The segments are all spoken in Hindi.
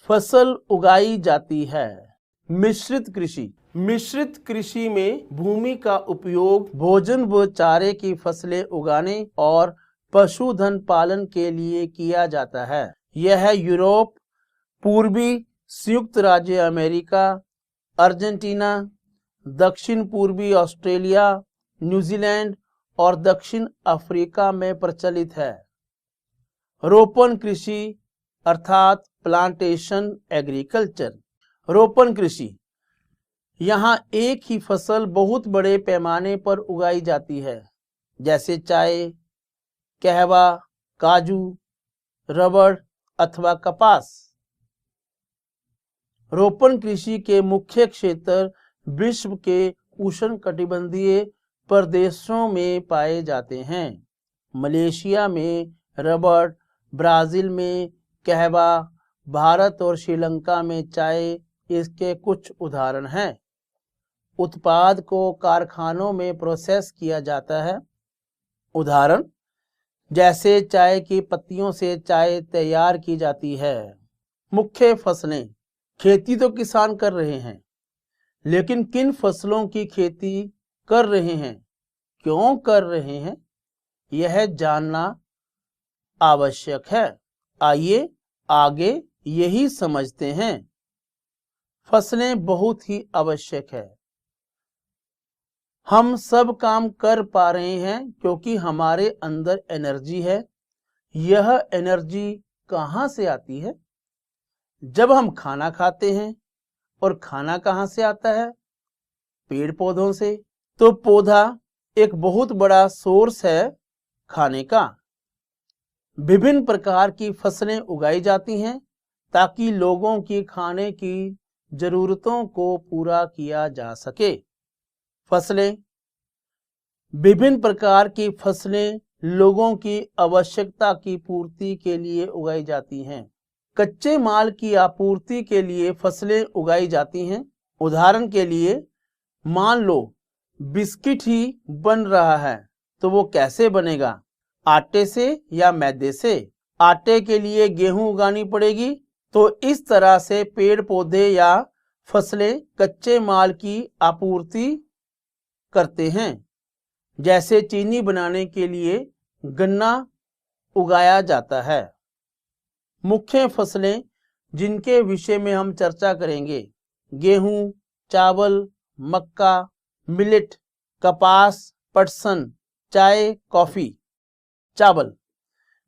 फसल उगाई जाती है? मिश्रित कृषि। मिश्रित कृषि में भूमि का उपयोग भोजन व चारे की फसलें उगाने और पशुधन पालन के लिए किया जाता है। यह यूरोप, पूर्वी संयुक्त राज्य अमेरिका, अर्जेंटीना, दक्षिण पूर्वी ऑस्ट्रेलिया, न्यूजीलैंड और दक्षिण अफ्रीका में प्रचलित है। रोपण कृषि अर्थात प्लांटेशन एग्रीकल्चर। रोपण कृषि, यहाँ एक ही फसल बहुत बड़े पैमाने पर उगाई जाती है, जैसे चाय, कहवा, काजू, रबड़ अथवा कपास। रोपण कृषि के मुख्य क्षेत्र विश्व के उष्णकटिबंधीय प्रदेशों में पाए जाते हैं। मलेशिया में रबड़, ब्राजील में कहवा, भारत और श्रीलंका में चाय इसके कुछ उदाहरण हैं। उत्पाद को कारखानों में प्रोसेस किया जाता है। उदाहरण जैसे चाय की पत्तियों से चाय तैयार की जाती है। मुख्य फसलें। खेती तो किसान कर रहे हैं, लेकिन किन फसलों की खेती कर रहे हैं, क्यों कर रहे हैं, यह जानना आवश्यक है। आइए आगे यही समझते हैं। फसलें बहुत ही आवश्यक है। हम सब काम कर पा रहे हैं क्योंकि हमारे अंदर एनर्जी है। यह एनर्जी कहाँ से आती है? जब हम खाना खाते हैं। और खाना कहाँ से आता है? पेड़ पौधों से। तो पौधा एक बहुत बड़ा सोर्स है खाने का। विभिन्न प्रकार की फसलें उगाई जाती हैं ताकि लोगों की खाने की जरूरतों को पूरा किया जा सके। फसलें। विभिन्न प्रकार की फसलें लोगों की आवश्यकता की पूर्ति के लिए उगाई जाती हैं। कच्चे माल की आपूर्ति के लिए फसलें उगाई जाती हैं। उदाहरण के लिए मान लो बिस्किट ही बन रहा है, तो वो कैसे बनेगा? आटे से या मैदे से? आटे के लिए गेहूं उगानी पड़ेगी। तो इस तरह से पेड़ पौधे या फसलें कच्चे माल की आपूर्ति करते हैं। जैसे चीनी बनाने के लिए गन्ना उगाया जाता है। मुख्य फसलें जिनके विषय में हम चर्चा करेंगे: गेहूं, चावल, मक्का, मिलेट, कपास, पटसन, चाय, कॉफी। चावल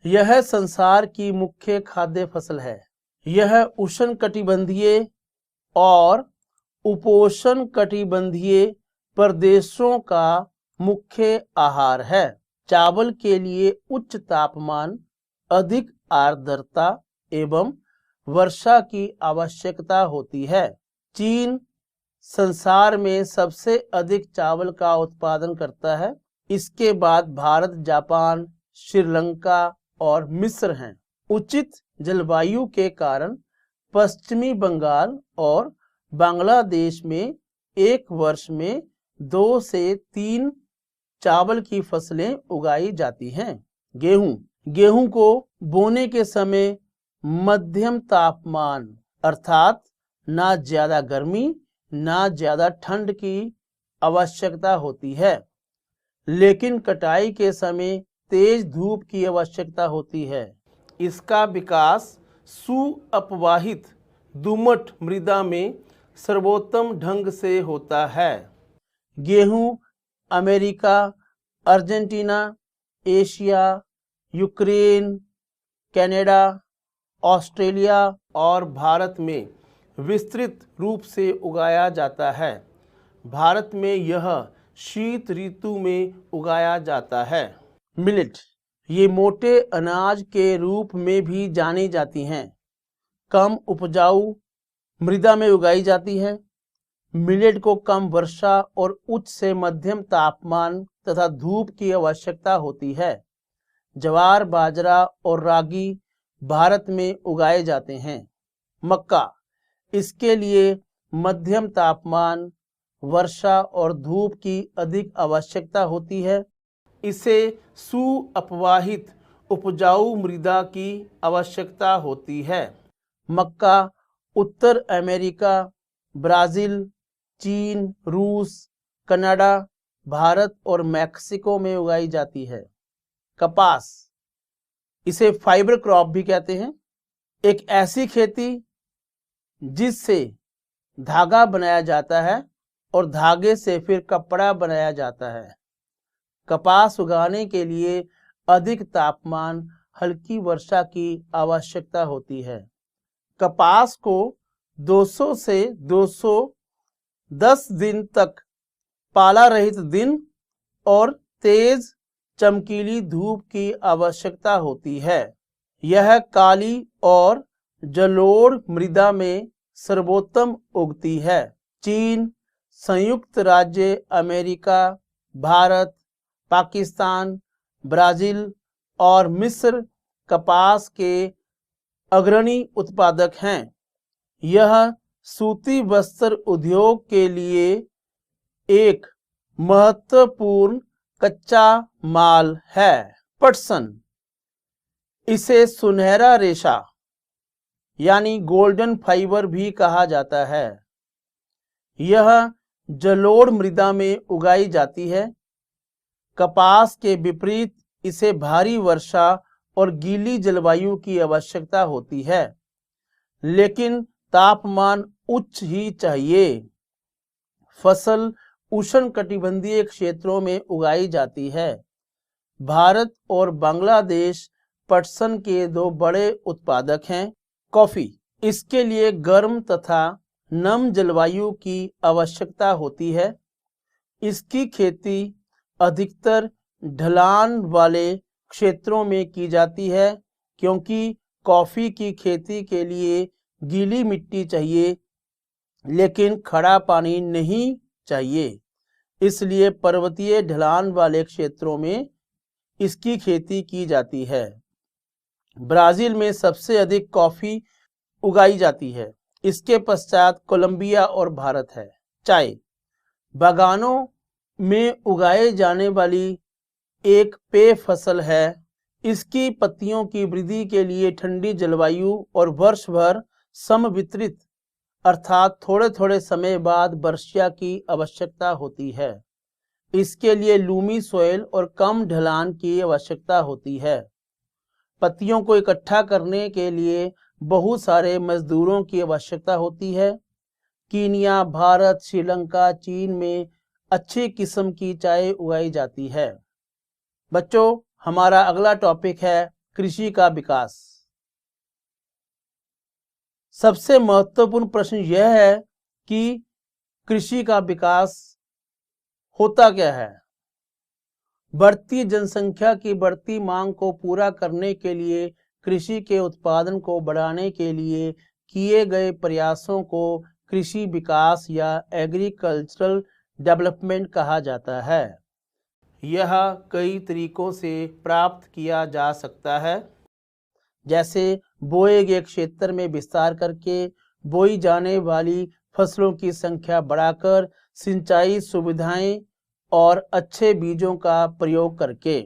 यह संसार की मुख्य खाद्य फसल है। यह उष्णकटिबंधीय और उपोष्णकटिबंधीय प्रदेशों का मुख्य आहार है। चावल के लिए उच्च तापमान, अधिक आर्द्रता एवं वर्षा की आवश्यकता होती है। चीन संसार में सबसे अधिक चावल का उत्पादन करता है। इसके बाद भारत, जापान, श्रीलंका और मिस्र हैं। उचित जलवायु के कारण पश्चिमी बंगाल और बांग्लादेश में एक वर्ष में 2 से 3 चावल की फसलें उगाई जाती हैं। गेहूं को बोने के समय मध्यम तापमान अर्थात ना ज्यादा गर्मी ना ज्यादा ठंड की आवश्यकता होती है, लेकिन कटाई के समय तेज धूप की आवश्यकता होती है। इसका विकास सुअपवाहित दोमट मृदा में सर्वोत्तम ढंग से होता है। गेहूं America, Argentina, Asia, Ukraine, Canada, Australia और भारत में विस्तृत रूप से उगाया जाता है। भारत में यह शीत ऋतु में उगाया जाता है। मिलेट ये मोटे अनाज के रूप में भी जानी जाती हैं। कम उपजाऊ मृदा में उगाई जाती है। मिलेट को कम वर्षा और उच्च से मध्यम तापमान तथा धूप की आवश्यकता होती है। ज्वार, बाजरा और रागी भारत में उगाए जाते हैं। मक्का इसके लिए मध्यम तापमान, वर्षा और धूप की अधिक आवश्यकता होती है। इसे सुअपवाहित उपजाऊ मृदा की आवश्यकता होती है। मक्का उत्तर अमेरिका, ब्राजील, चीन, रूस, कनाडा, भारत और मैक्सिको में उगाई जाती है। कपास, इसे फाइबर क्रॉप भी कहते हैं, एक ऐसी खेती जिससे धागा बनाया जाता है और धागे से फिर कपड़ा बनाया जाता है। कपास उगाने के लिए अधिक तापमान, हल्की वर्षा की आवश्यकता होती है। कपास को 200 से 210 दिन तक पाला रहित दिन और तेज चमकीली धूप की आवश्यकता होती है। यह काली और जलोढ़ मृदा में सर्वोत्तम उगती है। चीन, संयुक्त राज्य अमेरिका, भारत, पाकिस्तान, ब्राजील और मिस्र कपास के अग्रणी उत्पादक हैं। यह सूती वस्त्र उद्योग के लिए एक महत्वपूर्ण कच्चा माल है। पटसन, इसे सुनहरा रेशा यानी गोल्डन फाइबर भी कहा जाता है। यह जलोढ़ मृदा में उगाई जाती है। कपास के विपरीत इसे भारी वर्षा और गीली जलवायु की आवश्यकता होती है, लेकिन तापमान उच्च ही चाहिए। फसल उष्णकटिबंधीय क्षेत्रों में उगाई जाती है। भारत और बांग्लादेश पटसन के दो बड़े उत्पादक हैं। कॉफी, इसके लिए गर्म तथा नम जलवायु की आवश्यकता होती है। इसकी खेती अधिकतर ढलान वाले क्षेत्रों में की जाती है, क्योंकि कॉफी की खेती के लिए गीली मिट्टी चाहिए लेकिन खड़ा पानी नहीं चाहिए। इसलिए पर्वतीय ढलान वाले क्षेत्रों में इसकी खेती की जाती है। ब्राजील में सबसे अधिक कॉफी उगाई जाती है। इसके पश्चात कोलंबिया और भारत है। चाय, बागानों में उगाए जाने वाली एक पेय फसल है। इसकी पत्तियों की वृद्धि के लिए ठंडी जलवायु और वर्ष भर समवितरित अर्थात थोड़े थोड़े समय बाद वर्षा की आवश्यकता होती है। इसके लिए लूमी सॉइल और कम ढलान की आवश्यकता होती है। पत्तियों को इकट्ठा करने के लिए बहुत सारे मजदूरों की आवश्यकता होती है। कीनिया, भारत, श्रीलंका, चीन में अच्छी किस्म की चाय उगाई जाती है। बच्चों, हमारा अगला टॉपिक है कृषि का विकास। सबसे महत्वपूर्ण प्रश्न यह है कि कृषि का विकास होता क्या है। बढ़ती जनसंख्या की बढ़ती मांग को पूरा करने के लिए कृषि के उत्पादन को बढ़ाने के लिए किए गए प्रयासों को कृषि विकास या एग्रीकल्चरल डेवलपमेंट कहा जाता है। यह कई तरीकों से प्राप्त किया जा सकता है, जैसे बोए गए क्षेत्र में विस्तार करके, बोई जाने वाली फसलों की संख्या बढ़ाकर, सिंचाई सुविधाएं और अच्छे बीजों का प्रयोग करके।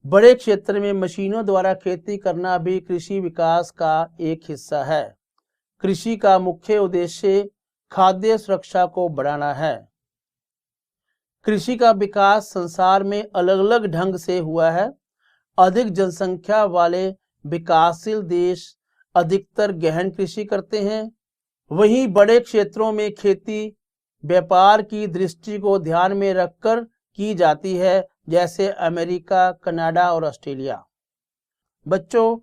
बड़े क्षेत्र में मशीनों द्वारा खेती करना भी कृषि विकास का एक हिस्सा है। कृषि का मुख्य उद्देश्य खाद्य सुरक्षा को बढ़ाना है। कृषि का विकास संसार में अलग अलग ढंग से हुआ है। अधिक जनसंख्या वाले विकासशील देश अधिकतर गहन कृषि करते हैं। वहीं बड़े क्षेत्रों में खेती व्यापार की दृष्टि को ध्यान में रखकर की जाती है, जैसे अमेरिका, कनाडा और ऑस्ट्रेलिया। बच्चों,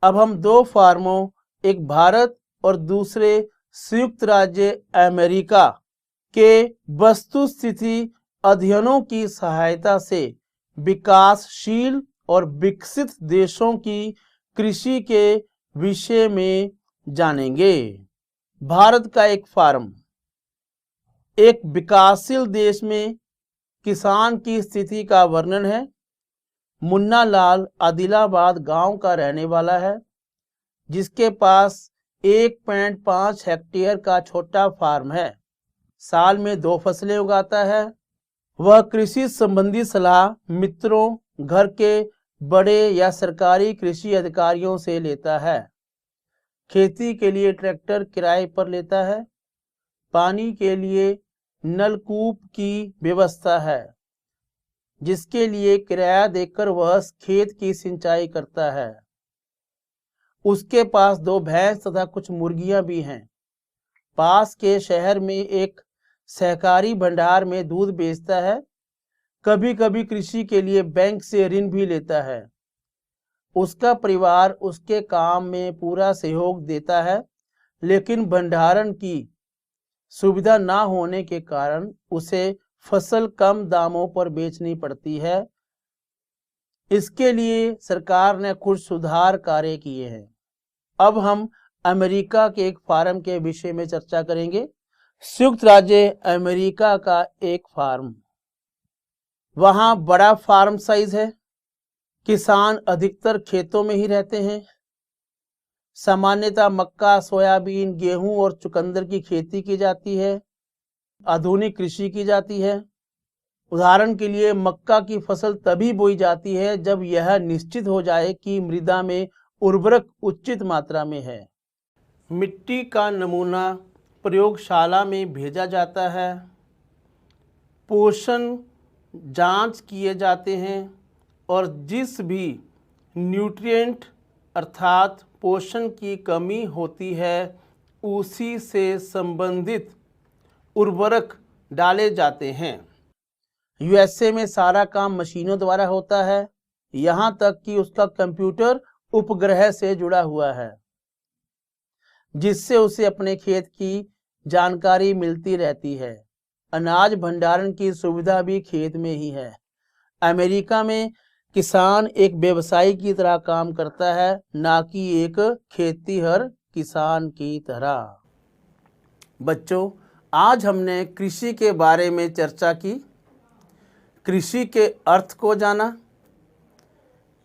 अब हम दो फार्मों, एक भारत और दूसरे संयुक्त राज्य अमेरिका के वस्तुस्थिति अध्ययनों की सहायता से विकासशील और विकसित देशों की कृषि के विषय में जानेंगे। भारत का एक फार्म। एक विकासशील देश में किसान की स्थिति का वर्णन है। मुन्ना लाल आदिलाबाद गांव का रहने वाला है, जिसके पास 1.5 हेक्टेयर का छोटा फार्म है। साल में 2 फसलें उगाता है। वह कृषि संबंधी सलाह मित्रों, घर के बड़े या सरकारी कृषि अधिकारियों से लेता है। खेती के लिए ट्रैक्टर किराए पर लेता है। पानी के लिए नलकूप की व्यवस्था है, जिसके लिए किराया देकर वह खेत की सिंचाई करता है। उसके पास 2 भैंस तथा कुछ मुर्गियां भी हैं। पास के शहर में एक सहकारी भंडार में दूध बेचता है। कभी कभी कृषि के लिए बैंक से ऋण भी लेता है। उसका परिवार उसके काम में पूरा सहयोग देता है, लेकिन भंडारण की सुविधा ना होने के कारण उसे फसल कम दामों पर बेचनी पड़ती है। इसके लिए सरकार ने कुछ सुधार कार्य किए हैं। अब हम अमेरिका के एक फार्म के विषय में चर्चा करेंगे। संयुक्त राज्य अमेरिका का एक फार्म, वहां बड़ा फार्म साइज है। किसान अधिकतर खेतों में ही रहते हैं। सामान्यतः मक्का, सोयाबीन, गेहूं और चुकंदर की खेती की जाती है। आधुनिक कृषि की जाती है। उदाहरण के लिए मक्का की फसल तभी बोई जाती है जब यह निश्चित हो जाए कि मृदा में उर्वरक उचित मात्रा में है। मिट्टी का नमूना प्रयोगशाला में भेजा जाता है। पोषण जांच किए जाते हैं और जिस भी न्यूट्रिएंट अर्थात पोषण की कमी होती है उसी से संबंधित उर्वरक डाले जाते हैं। यूएसए में सारा काम मशीनों द्वारा होता है, यहाँ तक कि उसका कंप्यूटर उपग्रह से जुड़ा हुआ है, जिससे उसे अपने खेत की जानकारी मिलती रहती है। अनाज भंडारण की सुविधा भी खेत में ही है। अमेरिका में किसान एक व्यवसायी की तरह काम करता है, ना कि एक खेतीहर किसान की तरह। बच्चों, आज हमने कृषि के बारे में चर्चा की, कृषि के अर्थ को जाना,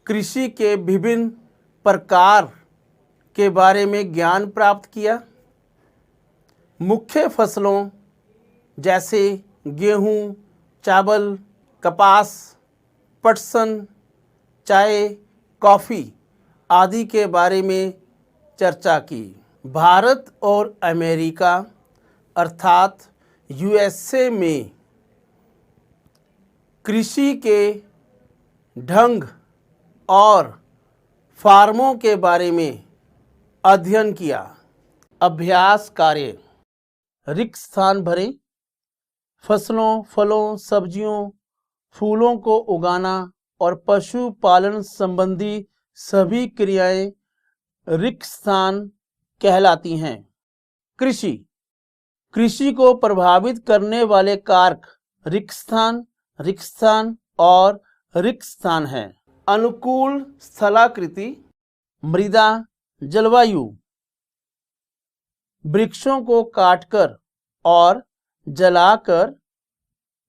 कृषि के विभिन्न प्रकार के बारे में ज्ञान प्राप्त किया। मुख्य फसलों जैसे गेहूं, चावल, कपास, पटसन, चाय, कॉफ़ी आदि के बारे में चर्चा की। भारत और अमेरिका अर्थात यूएसए में कृषि के ढंग और फार्मों के बारे में अध्ययन किया। अभ्यास कार्य: रिक्त स्थान भरें। फसलों, फलों, सब्जियों, फूलों को उगाना और पशुपालन संबंधी सभी क्रियाएं रिक्त स्थान कहलाती हैं। कृषि: कृषि को प्रभावित करने वाले कारक रिक्त स्थान और रिक्त स्थान हैं। अनुकूल स्थलाकृति, मृदा, जलवायु, वृक्षों को काटकर और जलाकर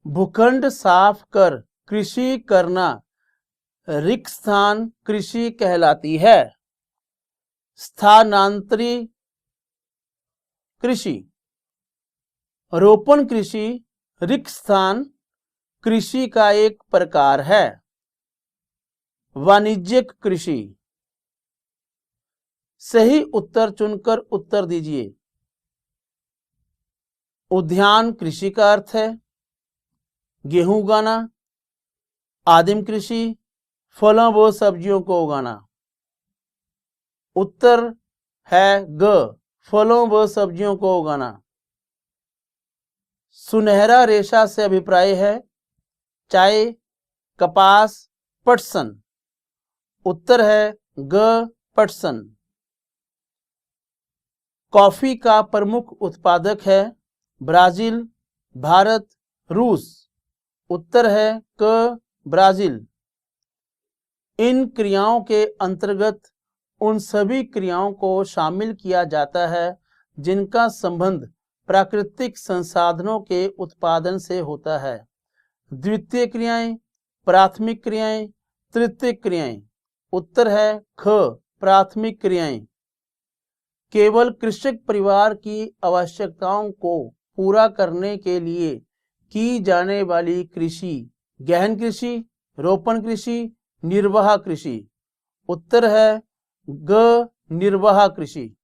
भूखंड साफ कर कृषि करना रिक्त स्थान कृषि कहलाती है। स्थानांतरी कृषि, रोपण कृषि रिक्त स्थान कृषि का एक प्रकार है। वाणिज्यिक कृषि। सही उत्तर चुनकर उत्तर दीजिए। उद्यान कृषि का अर्थ है गेहूं उगाना। आदिम कृषि, फलों व सब्जियों को उगाना। उत्तर है ग, फलों व सब्जियों को उगाना। सुनहरा रेशा से अभिप्राय है चाय, कपास, पटसन। उत्तर है ग, पटसन। कॉफी का प्रमुख उत्पादक है ब्राजील, भारत, रूस। उत्तर है क, ब्राजील। इन क्रियाओं के अंतर्गत उन सभी क्रियाओं को शामिल किया जाता है जिनका संबंध प्राकृतिक संसाधनों के उत्पादन से होता है। द्वितीय क्रियाएं, प्राथमिक क्रियाएं, तृतीय क्रियाएं। उत्तर है ख, प्राथमिक क्रियाएं। केवल कृषक परिवार की आवश्यकताओं को पूरा करने के लिए की जाने वाली कृषि गहन कृषि, रोपण कृषि, निर्वाह कृषि। उत्तर है ग, निर्वाह कृषि।